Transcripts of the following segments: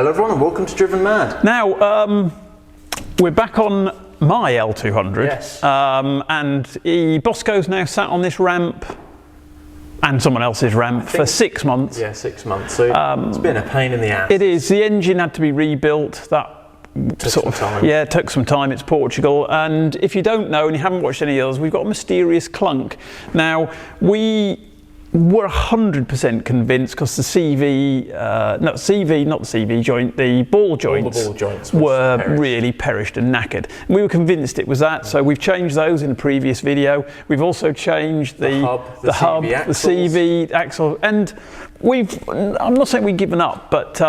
Hello everyone and welcome to Drivenmad. Now, we're back on my L200. Yes. And Bosco's now sat on this ramp and someone else's ramp for 6 months. Yeah, 6 months. So it's been a pain in the ass. It is. The engine had to be rebuilt. That took some time. Yeah, it took some time. It's Portugal. And if you don't know and you haven't watched any others, we've got a mysterious clunk. Now, we were 100% convinced because the not the CV joint, the ball joints were really perished and knackered. And we were convinced it was that, so we've changed those in a previous video. We've also changed the hub, the CV axle, and I'm not saying we've given up, but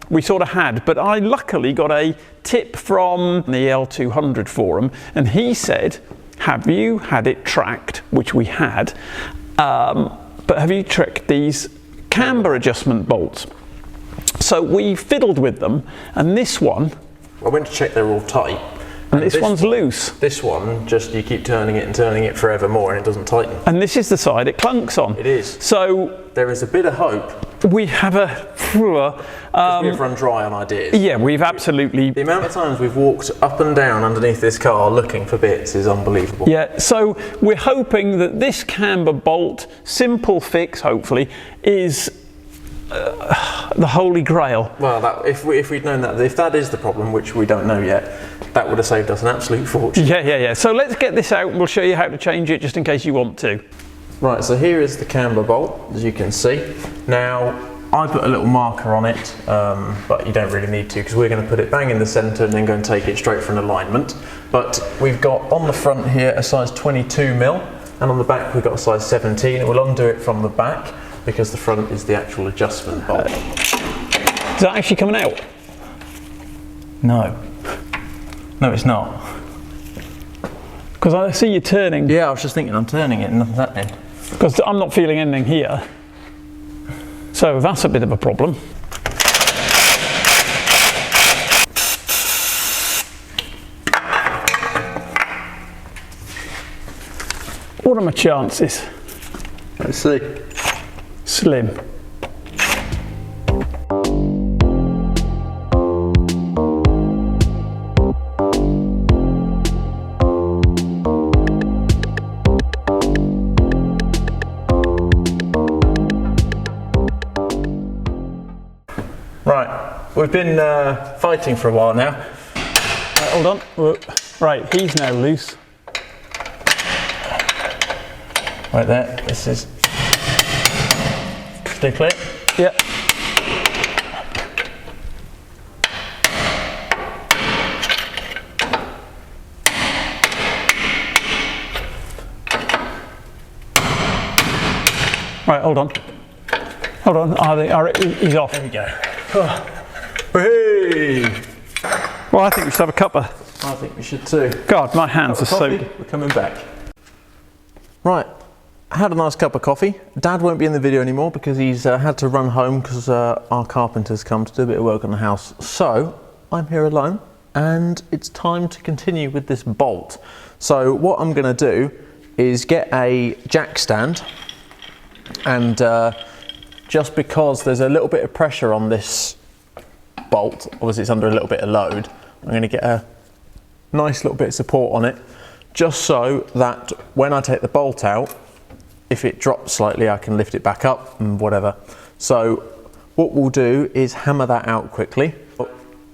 we sort of had. But I luckily got a tip from the L200 forum, and he said, have you had it tracked, which we had, but have you tracked these camber adjustment bolts? So we fiddled with them, and this one, I went to check they're all tight. And this one's loose. This one, just you keep turning it and turning it forever more and it doesn't tighten. And this is the side it clunks on. It is. So there is a bit of hope. We have We've run dry on ideas. Yeah, we've absolutely. The amount of times we've walked up and down underneath this car looking for bits is unbelievable. Yeah, so we're hoping that this camber bolt, simple fix hopefully, is the holy grail. Well, if we'd known that, if that is the problem, which we don't know yet, that would have saved us an absolute fortune. Yeah. So let's get this out and we'll show you how to change it just in case you want to. Right, so here is the camber bolt, as you can see. Now, I put a little marker on it, but you don't really need to because we're going to put it bang in the centre and then go and take it straight for an alignment. But we've got on the front here a size 22mm, and on the back we've got a size 17, and we'll undo it from the back because the front is the actual adjustment bolt. Is that actually coming out? No. No, it's not. Because I see you turning. Yeah, I was just thinking I'm turning it and nothing's happening. Because I'm not feeling anything here. So that's a bit of a problem. What are my chances? Let's see. Slim. Right, we've been fighting for a while now. Hold on. Whoa. Right, he's now loose. Right there, this is still clear? Yeah. Right, hold on. Hold on, he's off. There we go. Oh. Hey. Well, I think we should have a cuppa. I think we should too. God, my hands are soaked. We're coming back. Right, I had a nice cup of coffee. Dad won't be in the video anymore because he's had to run home because our carpenter's come to do a bit of work on the house. So, I'm here alone and it's time to continue with this bolt. So what I'm going to do is get a jack stand, and just because there's a little bit of pressure on this bolt, obviously it's under a little bit of load, I'm going to get a nice little bit of support on it, just so that when I take the bolt out, if it drops slightly I can lift it back up and whatever. So what we'll do is hammer that out quickly.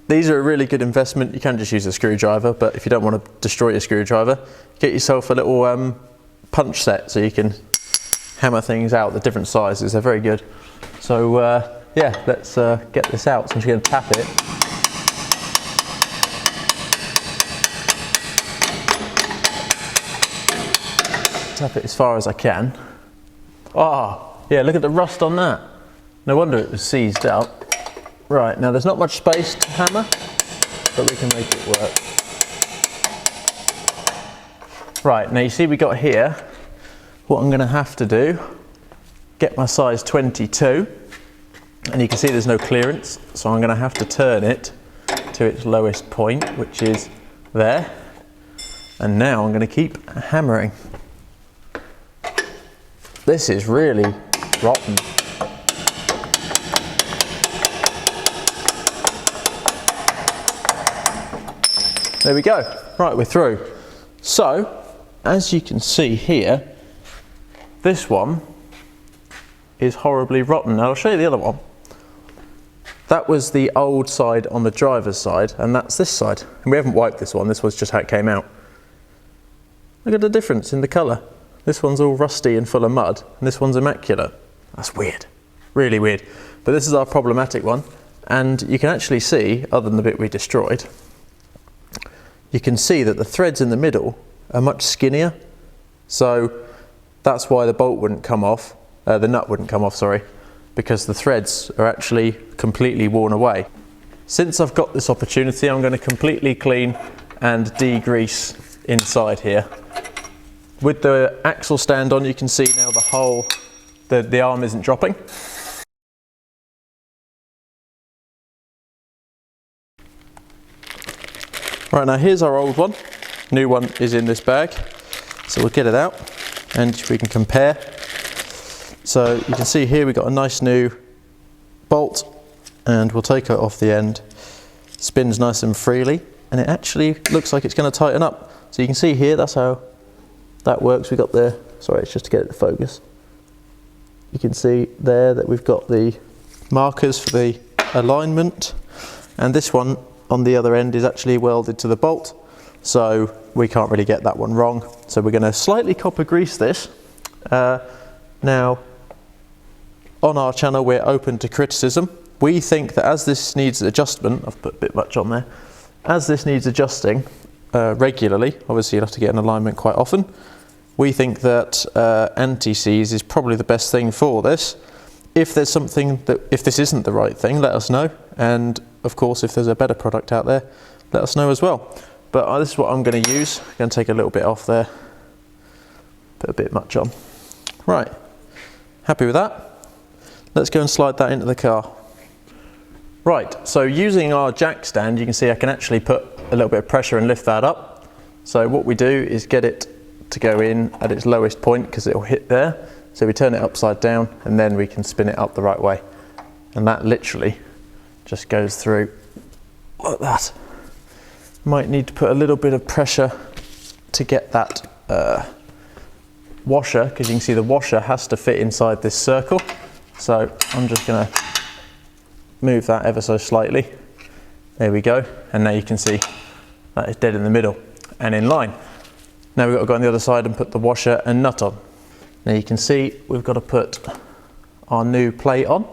These are a really good investment. You can just use a screwdriver, but if you don't want to destroy your screwdriver, get yourself a little punch set so you can hammer things out, the different sizes. They're very good. So yeah, let's get this out. So I'm just going to tap it. Tap it as far as I can. Ah, yeah, look at the rust on that. No wonder it was seized up. Right, now there's not much space to hammer, but we can make it work. Right, now you see we got here, what I'm going to have to do, get my size 22, and you can see there's no clearance, so I'm going to have to turn it to its lowest point, which is there. And now I'm going to keep hammering. This is really rotten. There we go. Right, we're through. So, as you can see here, this one is horribly rotten. Now I'll show you the other one. That was the old side on the driver's side, and that's this side. And we haven't wiped this one, this was just how it came out. Look at the difference in the colour. This one's all rusty and full of mud, and this one's immaculate. That's weird, really weird. But this is our problematic one, and you can actually see, other than the bit we destroyed, you can see that the threads in the middle are much skinnier. So that's why the bolt wouldn't come off, the nut wouldn't come off, sorry, because the threads are actually completely worn away. Since I've got this opportunity, I'm going to completely clean and degrease inside here. With the axle stand on, you can see now the whole, the arm isn't dropping. Right, now here's our old one. New one is in this bag. So we'll get it out and we can compare. So you can see here we've got a nice new bolt, and we'll take it off the end. Spins nice and freely, and it actually looks like it's going to tighten up. So you can see here, that's how that works. We got the, sorry, it's just to get it to focus. You can see there that we've got the markers for the alignment, and this one on the other end is actually welded to the bolt, so we can't really get that one wrong. So we're going to slightly copper grease this. Now, on our channel, we're open to criticism. We think that as this needs adjustment, I've put a bit much on there, as this needs adjusting regularly, obviously you'll have to get an alignment quite often, we think that anti-seize is probably the best thing for this. If there's something that, if this isn't the right thing, let us know. And of course, if there's a better product out there, let us know as well. But this is what I'm going to use. I'm going to take a little bit off there, put a bit much on. Right, happy with that? Let's go and slide that into the car. Right, so using our jack stand, you can see I can actually put a little bit of pressure and lift that up. So what we do is get it to go in at its lowest point, because it will hit there. So we turn it upside down, and then we can spin it up the right way. And that literally just goes through like that. Might need to put a little bit of pressure to get that washer, because you can see the washer has to fit inside this circle. So I'm just going to move that ever so slightly. There we go. And now you can see that is dead in the middle and in line. Now we've got to go on the other side and put the washer and nut on. Now you can see we've got to put our new plate on.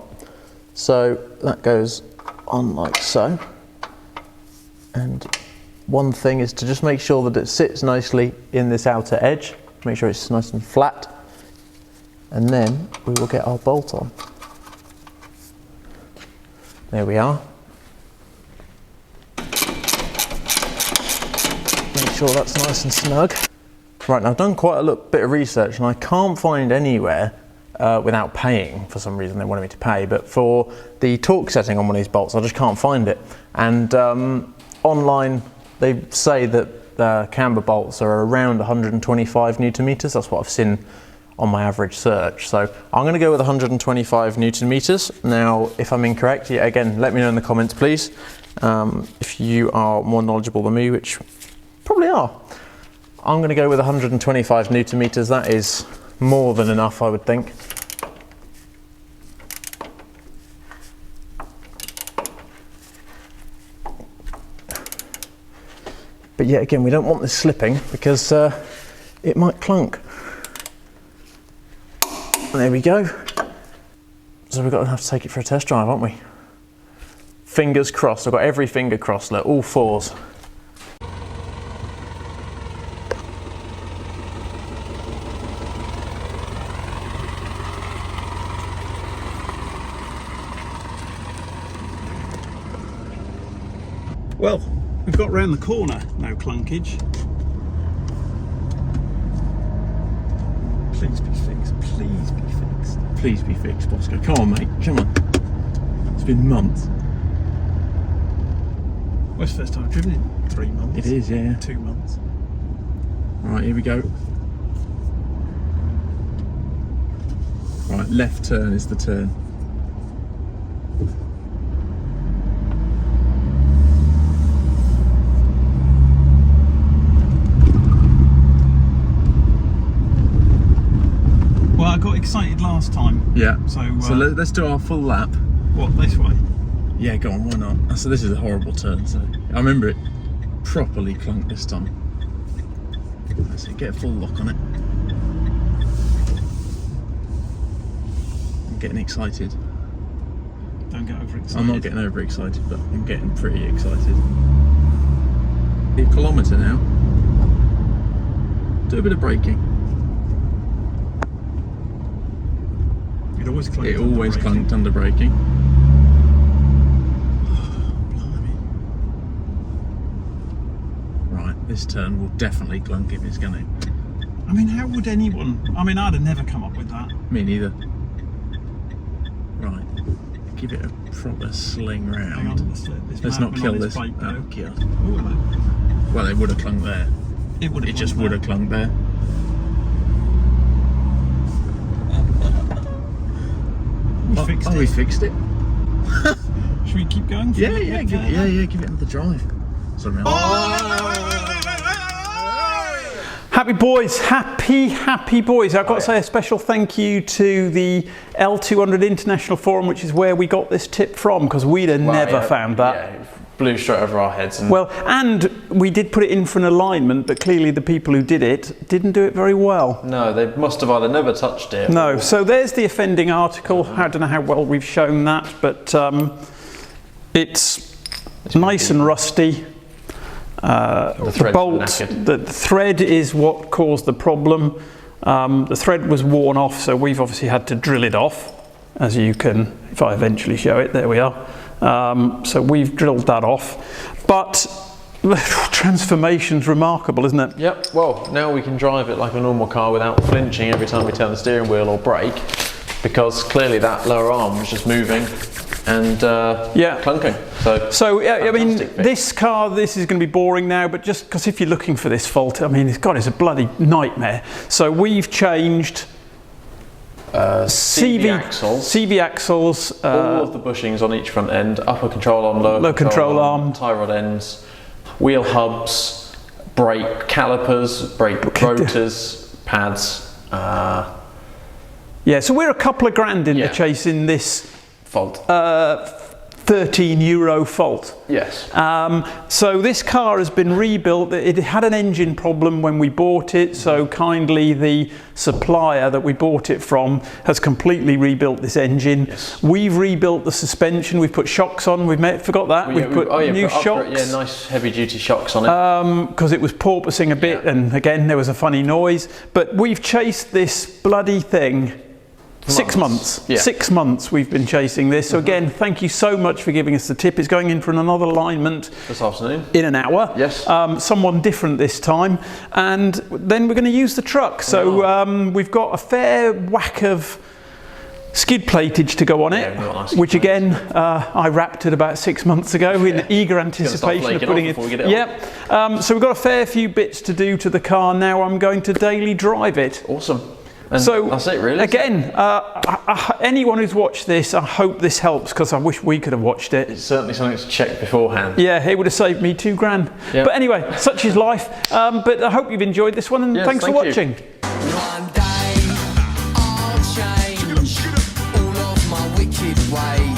So that goes on like so. And one thing is to just make sure that it sits nicely in this outer edge. Make sure it's nice and flat. And then we will get our bolt on. There we are. Make sure that's nice and snug. Right, now I've done quite a bit of research, and I can't find anywhere without paying, for some reason they wanted me to pay, but for the torque setting on one of these bolts, I just can't find it. And online they say that Camber bolts are around 125 Newton meters. That's what I've seen on my average search. So I'm going to go with 125 Newton meters. Now, if I'm incorrect, yeah, again, let me know in the comments, please. If you are more knowledgeable than me, which probably are. I'm going to go with 125 Newton meters. That is more than enough, I would think. But yeah, again, we don't want this slipping, because it might clunk. There we go. So we're going to have to take it for a test drive, aren't we? Fingers crossed. I've got every finger crossed, look, all fours. Well, we've got round the corner, no clunkage. Please be fixed, please be fixed. Please be fixed, Bosco. Come on, mate, come on. It's been months. Well, it's the first time I've driven in 3 months. It is, yeah. 2 months. Right, here we go. Right, left turn is the turn. last time. Yeah. So let's do our full lap. What, this way? Yeah, go on, why not? So this is a horrible turn, so I remember it properly clunked this time. Let's see, get a full lock on it. I'm getting excited. Don't get overexcited. I'm not getting overexcited, but I'm getting pretty excited. A kilometre now. Do a bit of braking. It always clunked. It always clunked under braking. Right, this turn will definitely clunk if it's going to. I mean, how would anyone? I mean, I'd have never come up with that. Me neither. Right, give it a proper sling round. Hang on, let's not kill this. Bike, oh, God. Ooh, Well, it would have clunked there. It just would have clunked there. We fixed it. Should we keep going? Yeah, give it another drive. Sorry, man. Happy boys, happy boys. I've got to say a special thank you to the L200 International Forum, which is where we got this tip from, because we'd have never found that. Yeah, it blew straight over our heads. And well, and we did put it in for an alignment, but clearly the people who did it didn't do it very well. no, they must have either never touched it. No, so there's the offending article. I don't know how well we've shown that, but it's nice and rusty. The bolt, the thread is what caused the problem. The thread was worn off, so we've obviously had to drill it off, as you can, if I eventually show it, there we are. So we've drilled that off, but the transformation's remarkable, isn't it? Yep, well, now we can drive it like a normal car without flinching every time we turn the steering wheel or brake, because clearly that lower arm was just moving and clunking. So I mean, this car, this is going to be boring now, but just because if you're looking for this fault, I mean, it's a bloody nightmare. So we've changed CV axles, all of the bushings on each front end, upper control arm, lower control arm, tie rod ends, wheel hubs, brake calipers, brake rotors, pads. Yeah, so we're a couple of grand into chasing this fault. €13 fault. Yes. So this car has been rebuilt. It had an engine problem when we bought it, so kindly the supplier that we bought it from has completely rebuilt this engine. Yes. We've rebuilt the suspension. We've put shocks on. Forgot that. We've put new shocks. Yeah, nice heavy duty shocks on it. Because it was porpoising a bit, and again there was a funny noise. But we've chased this bloody thing. 6 months. Yeah. 6 months we've been chasing this. So again, thank you so much for giving us the tip. It's going in for another alignment this afternoon. In an hour. Yes. Someone different this time. And then we're going to use the truck. So we've got a fair whack of skid platage to go on it, nice which again I wrapped it about 6 months ago in eager anticipation of putting it. Yep. So we've got a fair few bits to do to the car. Now I'm going to daily drive it. Awesome. And so that's it, really. Again, anyone who's watched this, I hope this helps, because I wish we could have watched it. It's certainly something to check beforehand. Yeah, it would have saved me £2 grand. Yep. But anyway, such is life. But I hope you've enjoyed this one, and thanks for watching. One day I'll change all of my wicked ways.